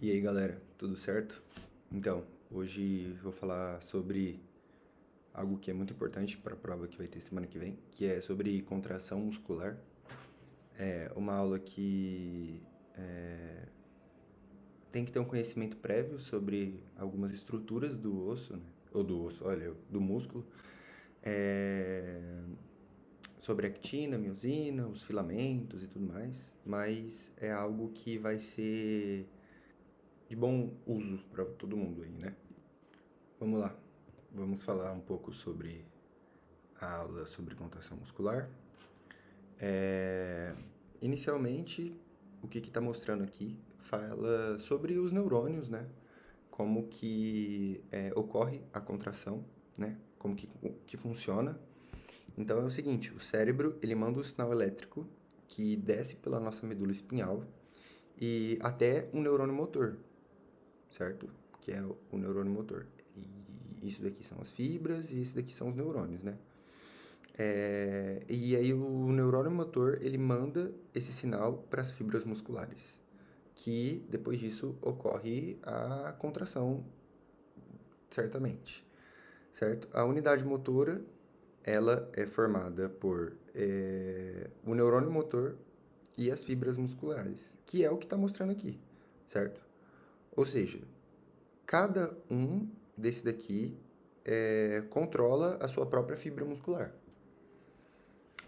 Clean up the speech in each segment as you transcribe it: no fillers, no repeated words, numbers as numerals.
E aí, galera, tudo certo? Então, hoje vou falar sobre algo que é muito importante para a prova que vai ter semana que vem, que é sobre contração muscular. É uma aula que tem que ter um conhecimento prévio sobre algumas estruturas do osso, né? Ou do osso, olha, do músculo. É, sobre actina, miosina, os filamentos e tudo mais, mas é algo que vai ser de bom uso para todo mundo aí, né? Vamos lá. Vamos falar um pouco sobre a aula sobre contração muscular. É, Inicialmente, o que está mostrando aqui fala sobre os neurônios, né? Como que ocorre a contração, né? Como que funciona. Então é o seguinte, o cérebro ele manda um sinal elétrico que desce pela nossa medula espinhal e até um neurônio motor, certo? Que é o neurônio motor. E isso daqui são as fibras e isso daqui são os neurônios, né? E aí o neurônio motor ele manda esse sinal para as fibras musculares, que depois disso ocorre a contração, certamente, certo? A unidade motora ela é formada por o neurônio motor e as fibras musculares, que é o que está mostrando aqui, certo? Ou seja, cada um desse daqui controla a sua própria fibra muscular.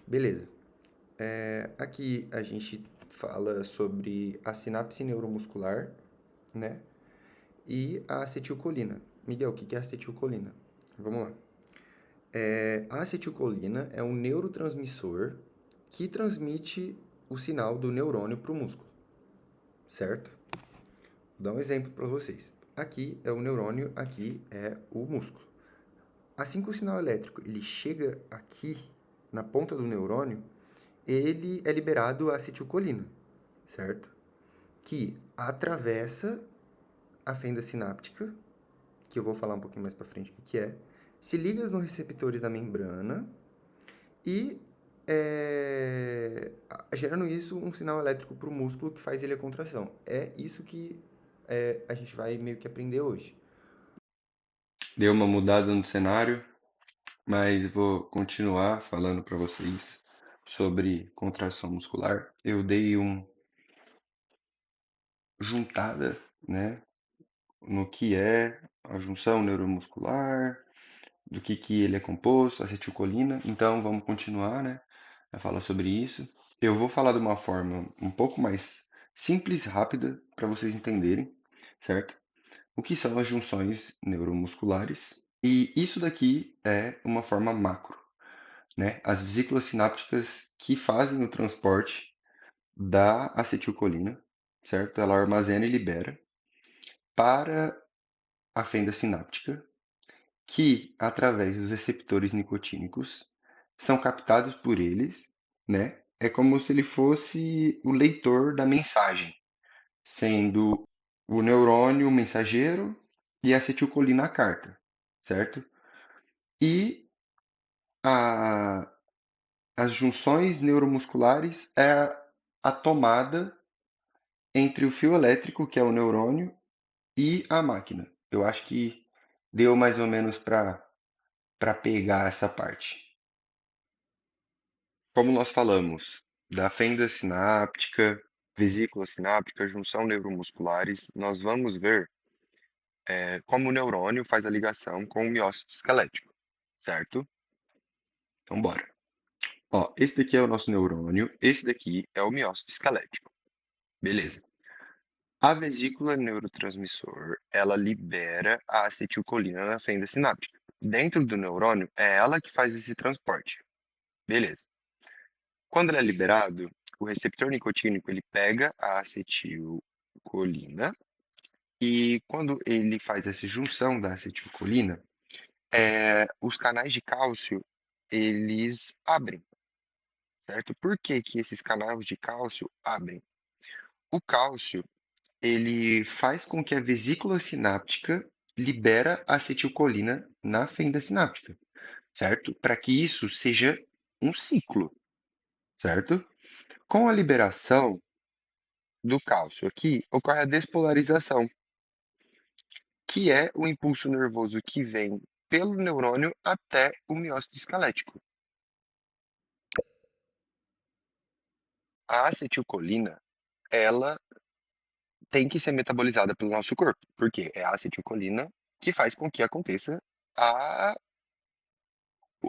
Beleza. Aqui a gente fala sobre a sinapse neuromuscular, né? E a acetilcolina. Miguel, o que é acetilcolina? Vamos lá. A acetilcolina é um neurotransmissor que transmite o sinal do neurônio para o músculo, certo? Vou dar um exemplo para vocês. Aqui é o neurônio, aqui é o músculo. Assim que o sinal elétrico ele chega aqui na ponta do neurônio, ele é liberado a acetilcolina, certo? Que atravessa a fenda sináptica, que eu vou falar um pouquinho mais para frente o que é, se liga nos receptores da membrana e gerando isso um sinal elétrico para o músculo que faz ele a contração. É isso que a gente vai meio que aprender hoje. Deu uma mudada no cenário, mas vou continuar falando para vocês sobre contração muscular. Eu dei uma juntada, né, no que é a junção neuromuscular, do que ele é composto, acetilcolina. Então vamos continuar, né, a falar sobre isso. Eu vou falar de uma forma um pouco mais simples, rápida, para vocês entenderem, certo? O que são as junções neuromusculares? E isso daqui é uma forma macro, né? As vesículas sinápticas que fazem o transporte da acetilcolina, certo? Ela armazena e libera para a fenda sináptica, que, através dos receptores nicotínicos, são captados por eles, né? É como se ele fosse o leitor da mensagem, sendo o neurônio o mensageiro e a acetilcolina a carta, certo? E a, as junções neuromusculares é a tomada entre o fio elétrico, que é o neurônio, e a máquina. Eu acho que deu mais ou menos para pegar essa parte. Como nós falamos da fenda sináptica, vesícula sináptica, junção neuromusculares, nós vamos ver como o neurônio faz a ligação com o miócito esquelético, certo? Então, bora. Ó, esse daqui é o nosso neurônio, esse daqui é o miócito esquelético. Beleza. A vesícula neurotransmissor, ela libera a acetilcolina na fenda sináptica. Dentro do neurônio, é ela que faz esse transporte. Beleza. Quando ele é liberado, o receptor nicotínico ele pega a acetilcolina e quando ele faz essa junção da acetilcolina, os canais de cálcio eles abrem, certo? Por que que esses canais de cálcio abrem? O cálcio ele faz com que a vesícula sináptica libera a acetilcolina na fenda sináptica, certo? Para que isso seja um ciclo, certo? Com a liberação do cálcio aqui ocorre a despolarização, que é o impulso nervoso que vem pelo neurônio até o miócito esquelético. A acetilcolina, ela tem que ser metabolizada pelo nosso corpo, porque é a acetilcolina que faz com que aconteça a,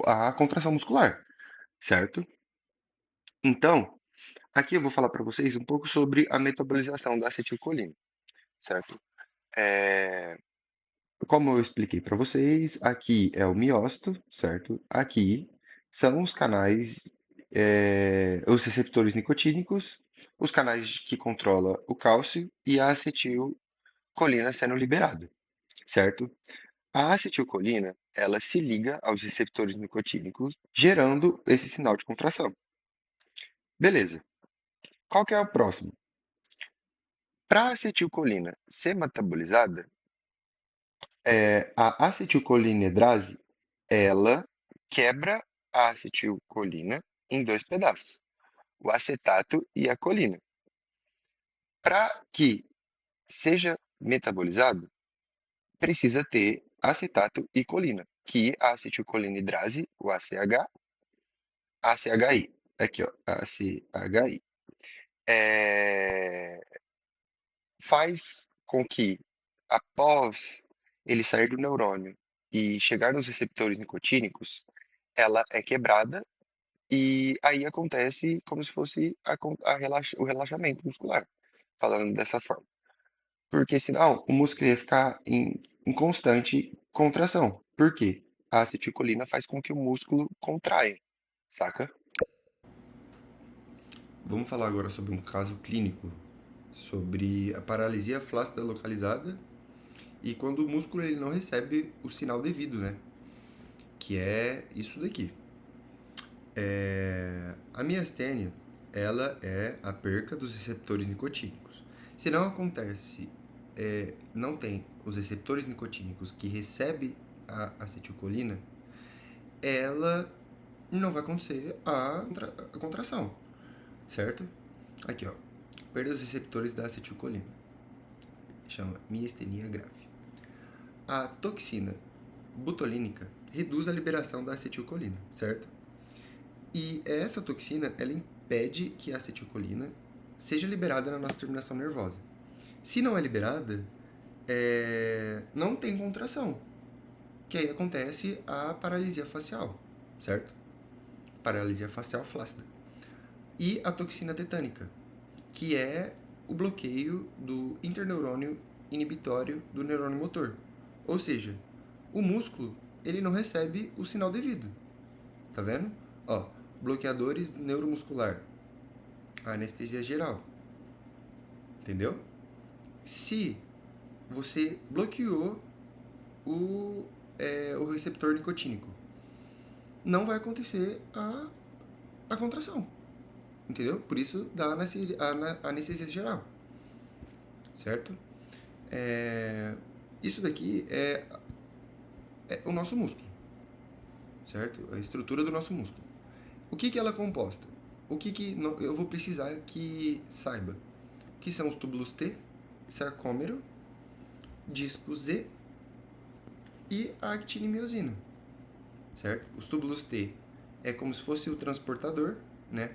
a contração muscular, certo? Então, aqui eu vou falar para vocês um pouco sobre a metabolização da acetilcolina, certo? É, como eu expliquei para vocês, aqui é o miócito, certo? Aqui são os canais, os receptores nicotínicos, os canais que controlam o cálcio e a acetilcolina sendo liberada, certo? A acetilcolina, ela se liga aos receptores nicotínicos, gerando esse sinal de contração. Beleza. Qual que é o próximo? Para a acetilcolina ser metabolizada, a acetilcolinedrase, ela quebra a acetilcolina em dois pedaços, o acetato e a colina. Para que seja metabolizado, precisa ter acetato e colina, que a acetilcolinedrase, o ACHI, aqui ó, ACHI, é, faz com que, após ele sair do neurônio e chegar nos receptores nicotínicos, ela é quebrada e aí acontece como se fosse o relaxamento muscular, falando dessa forma. Porque senão o músculo ia ficar em constante contração. Por quê? A acetilcolina faz com que o músculo contraia, saca? Vamos falar agora sobre um caso clínico, sobre a paralisia flácida localizada e quando o músculo ele não recebe o sinal devido, né? Que é isso daqui. A miastênia, ela é a perca dos receptores nicotínicos. Se não acontece, não tem os receptores nicotínicos que recebem a acetilcolina, ela não vai acontecer a contração, certo? Aqui, ó, perda dos receptores da acetilcolina, chama miastenia grave. A toxina butolínica reduz a liberação da acetilcolina, certo? E essa toxina, ela impede que a acetilcolina seja liberada na nossa terminação nervosa. Se não é liberada, não tem contração, que aí acontece a paralisia facial, certo? Paralisia facial flácida. E a toxina tetânica, que é o bloqueio do interneurônio inibitório do neurônio motor. Ou seja, o músculo, ele não recebe o sinal devido. Tá vendo? Ó, bloqueadores neuromuscular, anestesia geral. Entendeu? Se você bloqueou o receptor nicotínico, não vai acontecer a contração. Entendeu? Por isso dá a anestesia geral. Certo? Isso daqui é o nosso músculo. Certo? A estrutura do nosso músculo. O que ela é composta? O que eu vou precisar que saiba? Que são os túbulos T, sarcômero, disco Z e a actina e miosina, certo? Os túbulos T é como se fosse o transportador, né?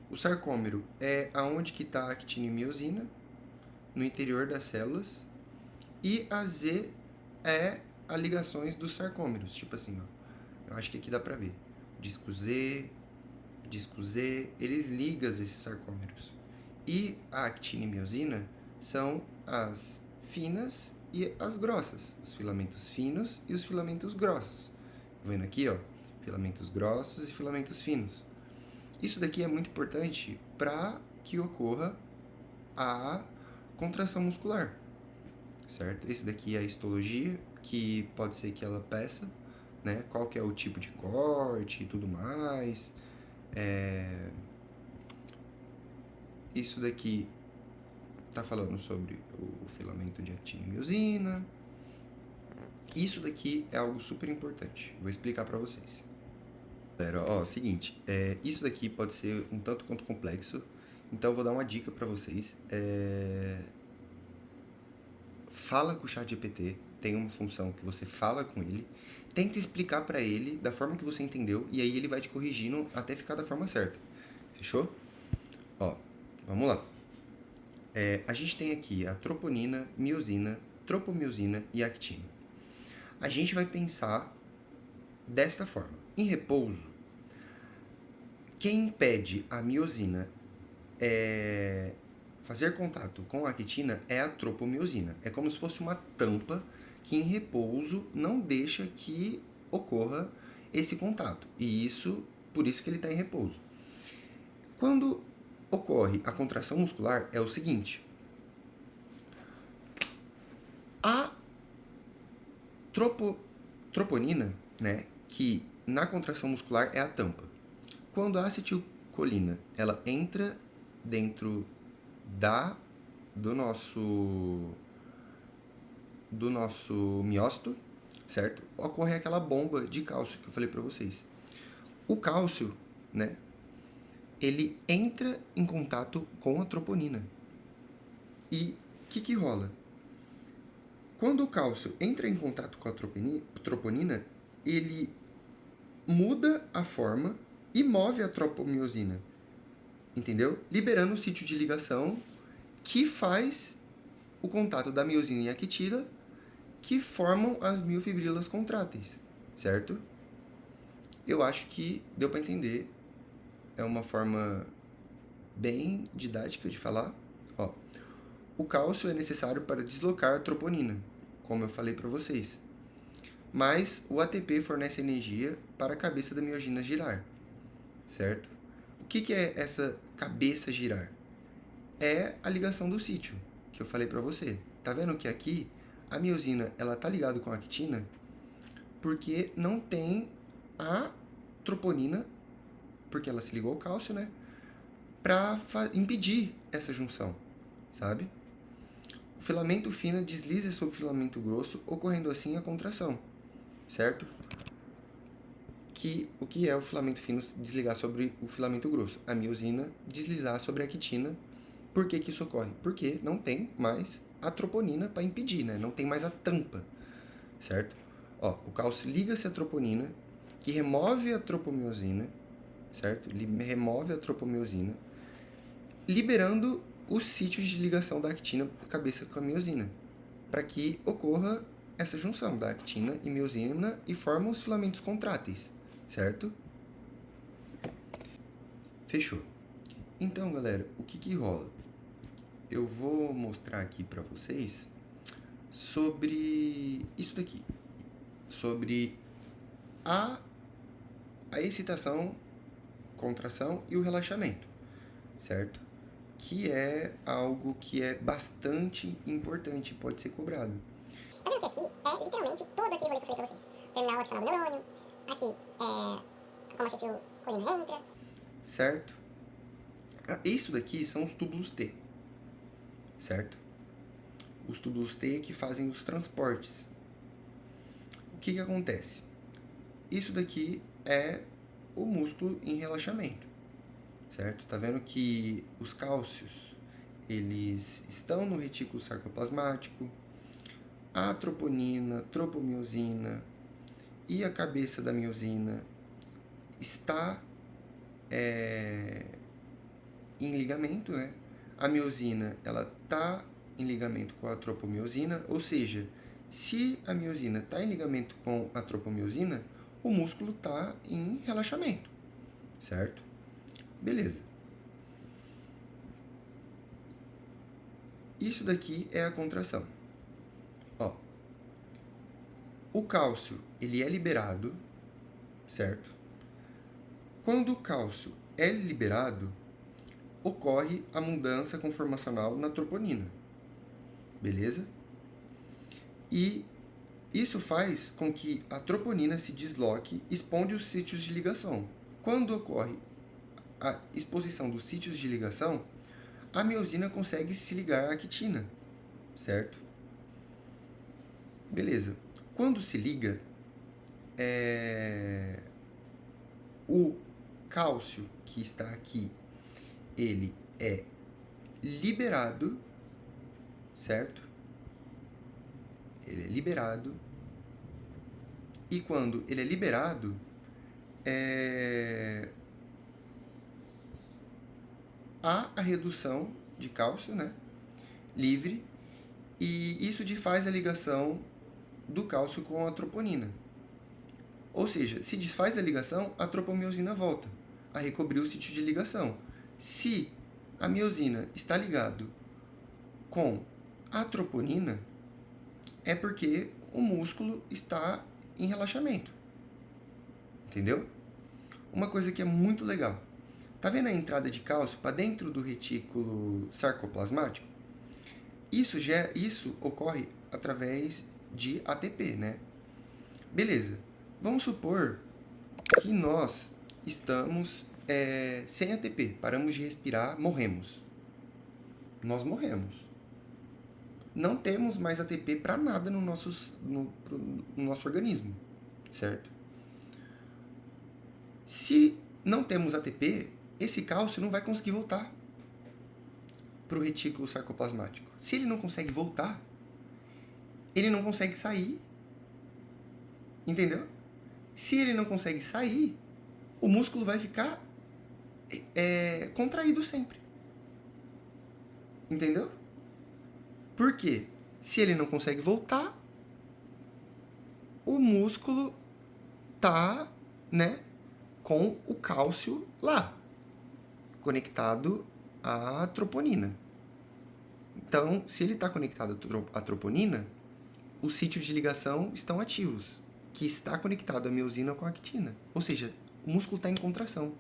O sarcômero é aonde que está a actina e miosina, no interior das células, e a Z é as ligações dos sarcômeros, tipo assim, ó. Eu acho que aqui dá pra ver. Disco Z, eles ligam esses sarcômeros. E a actina e miosina são as finas e as grossas, os filamentos finos e os filamentos grossos. Tá vendo aqui, ó, filamentos grossos e filamentos finos. Isso daqui é muito importante para que ocorra a contração muscular, certo? Esse daqui é a histologia, que pode ser que ela peça, né? Qual que é o tipo de corte e tudo mais. Isso daqui está falando sobre o filamento de actina e miosina. Isso daqui é algo super importante. Vou explicar para vocês. Galera, ó, seguinte, isso daqui pode ser um tanto quanto complexo Então eu vou dar uma dica para vocês. Fala com o ChatGPT, tem uma função que você fala com ele, tenta explicar para ele da forma que você entendeu e aí ele vai te corrigindo até ficar da forma certa. Fechou? Ó, vamos lá. A gente tem aqui a troponina, miosina, tropomiosina e actina. A gente vai pensar desta forma. Em repouso, quem impede a miosina fazer contato com a actina é a tropomiosina. É como se fosse uma tampa que em repouso não deixa que ocorra esse contato. E isso, por isso que ele está em repouso. Quando ocorre a contração muscular, é o seguinte: a troponina, né, que na contração muscular é a tampa. Quando a acetilcolina ela entra dentro do nosso miócito, certo? Ocorre aquela bomba de cálcio que eu falei para vocês. O cálcio, né, ele entra em contato com a troponina. E o que rola? Quando o cálcio entra em contato com a troponina, ele muda a forma e move a tropomiosina, entendeu? Liberando o sítio de ligação que faz o contato da miosina e actina, que formam as miofibrilas contráteis, certo? Eu acho que deu para entender. É uma forma bem didática de falar. Ó, o cálcio é necessário para deslocar a troponina, como eu falei para vocês. Mas o ATP fornece energia para a cabeça da miosina girar, certo? O que é essa cabeça girar? É a ligação do sítio, que eu falei para você. Tá vendo que aqui a miosina ela tá ligada com a actina porque não tem a troponina, porque ela se ligou ao cálcio, né? Para impedir essa junção, sabe? O filamento fino desliza sobre o filamento grosso, ocorrendo assim a contração, certo? O que é o filamento fino desligar sobre o filamento grosso? A miosina deslizar sobre a actina. Por que isso ocorre? Porque não tem mais a troponina para impedir, né? Não tem mais a tampa, certo? Ó, o cálcio liga-se à troponina, que remove a tropomiosina, certo? Ele remove a tropomiosina, liberando os sítios de ligação da actina cabeça com a miosina, para que ocorra essa junção da actina e miosina e formam os filamentos contráteis, certo? Fechou. Então, galera, o que rola? Eu vou mostrar aqui para vocês sobre isso daqui, sobre a excitação, contração e o relaxamento, certo? Que é algo que é bastante importante e pode ser cobrado. Tá vendo que aqui é literalmente todo aquele rolê que eu falei pra vocês. Terminal adicional do neurônio, aqui é como a acetilcolina entra. Certo? Isso daqui são os túbulos T, certo? Os túbulos T que fazem os transportes. O que acontece? Isso daqui é o músculo em relaxamento, certo? Tá vendo que os cálcios, eles estão no retículo sarcoplasmático, a troponina, tropomiosina e a cabeça da miosina está em ligamento, né? A miosina, ela está em ligamento com a tropomiosina, ou seja, se a miosina está em ligamento com a tropomiosina, o músculo está em relaxamento, certo? Beleza. Isso daqui é a contração. Ó, o cálcio, ele é liberado, certo? Quando o cálcio é liberado, ocorre a mudança conformacional na troponina, beleza? E isso faz com que a troponina se desloque e exponde os sítios de ligação. Quando ocorre a exposição dos sítios de ligação, a miosina consegue se ligar à actina, certo? Beleza. Quando se liga, o cálcio que está aqui, ele é liberado, certo? Ele é liberado. E quando ele é liberado, há a redução de cálcio, né? Livre. E isso desfaz a ligação do cálcio com a troponina. Ou seja, se desfaz a ligação, a tropomiosina volta a recobrir o sítio de ligação. Se a miosina está ligado com a troponina, é porque o músculo está em relaxamento. Entendeu? Uma coisa que é muito legal. Tá vendo a entrada de cálcio para dentro do retículo sarcoplasmático? Isso ocorre através de ATP, né? Beleza. Vamos supor que nós estamos sem ATP, paramos de respirar, morremos. Nós morremos. Não temos mais ATP para nada no nosso organismo, certo? Se não temos ATP, esse cálcio não vai conseguir voltar para o retículo sarcoplasmático. Se ele não consegue voltar, ele não consegue sair. Entendeu? Se ele não consegue sair, o músculo vai ficar contraído sempre. Entendeu? Por quê? Se ele não consegue voltar, o músculo tá, né, com o cálcio lá, conectado à troponina. Então, se ele está conectado à troponina, os sítios de ligação estão ativos, que está conectado à miosina com a actina. Ou seja, o músculo está em contração.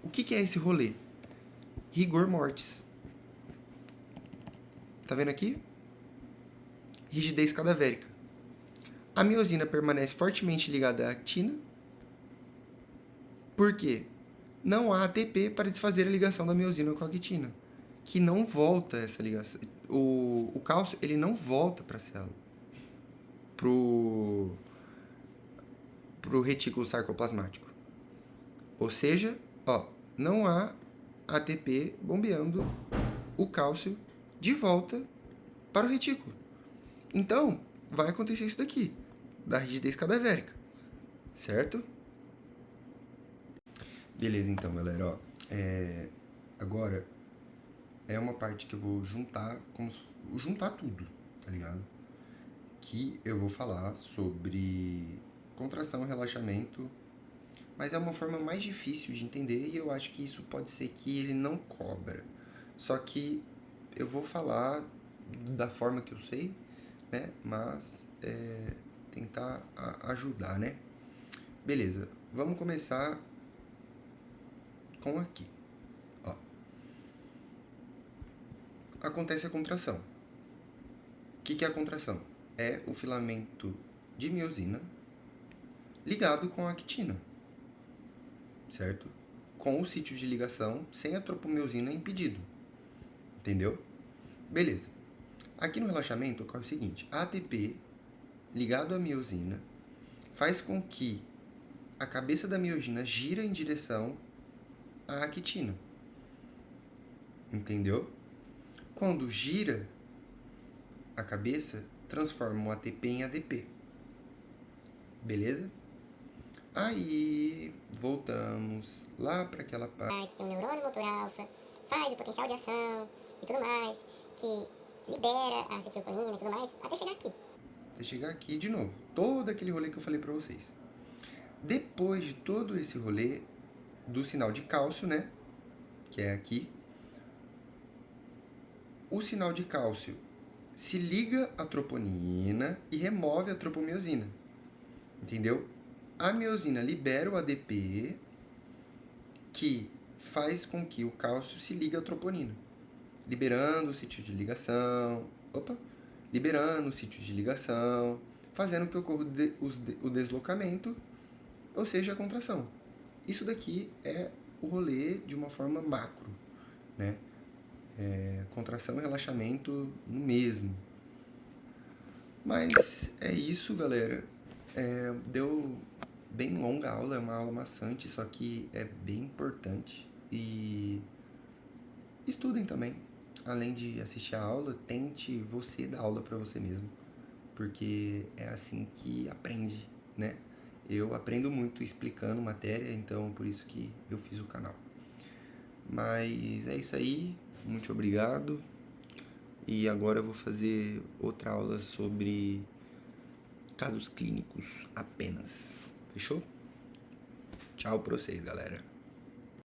O que é esse rolê? Rigor mortis. Tá vendo aqui? Rigidez cadavérica. A miosina permanece fortemente ligada à actina. Por quê? Não há ATP para desfazer a ligação da miosina com a actina, que não volta essa ligação. O cálcio, ele não volta para a célula, pro retículo sarcoplasmático. Ou seja, não há ATP bombeando o cálcio de volta para o retículo. Então, vai acontecer isso daqui, da rigidez cadavérica, certo? Beleza, então, galera, agora é uma parte que eu vou juntar tudo, tá ligado? Que eu vou falar sobre contração e relaxamento, mas é uma forma mais difícil de entender e eu acho que isso pode ser que ele não cobra. Só que eu vou falar da forma que eu sei, né? Mas tentar ajudar, né? Beleza, vamos começar com aqui. Ó. Acontece a contração. O que é a contração? É o filamento de miosina ligado com a actina, certo? Com o sítio de ligação sem a tropomiosina impedido. Entendeu? Beleza. Aqui no relaxamento ocorre o seguinte: a ATP ligado à miosina faz com que a cabeça da miosina gira em direção à actina. Entendeu? Quando gira a cabeça, transforma o ATP em ADP. Beleza? Aí, voltamos lá para aquela parte que o neurônio motor alfa faz o potencial de ação e tudo mais, que libera a acetilcolina e tudo mais, até chegar aqui. Até chegar aqui de novo. Todo aquele rolê que eu falei para vocês. Depois de todo esse rolê do sinal de cálcio, né? Que é aqui. O sinal de cálcio se liga à troponina e remove a tropomiosina. Entendeu? A miosina libera o ADP, que faz com que o cálcio se ligue à troponina, liberando o sítio de ligação, liberando o sítio de ligação, fazendo com que ocorra o deslocamento, ou seja, a contração. Isso daqui é o rolê de uma forma macro, né? Contração e relaxamento no mesmo. Mas é isso, galera. Deu bem longa a aula, é uma aula maçante, só que é bem importante. E estudem também. Além de assistir a aula, tente você dar aula para você mesmo, porque é assim que aprende, né? Eu aprendo muito explicando matéria, então por isso que eu fiz o canal. Mas é isso aí, muito obrigado. E agora eu vou fazer outra aula sobre casos clínicos apenas. Fechou? Tchau pra vocês, galera.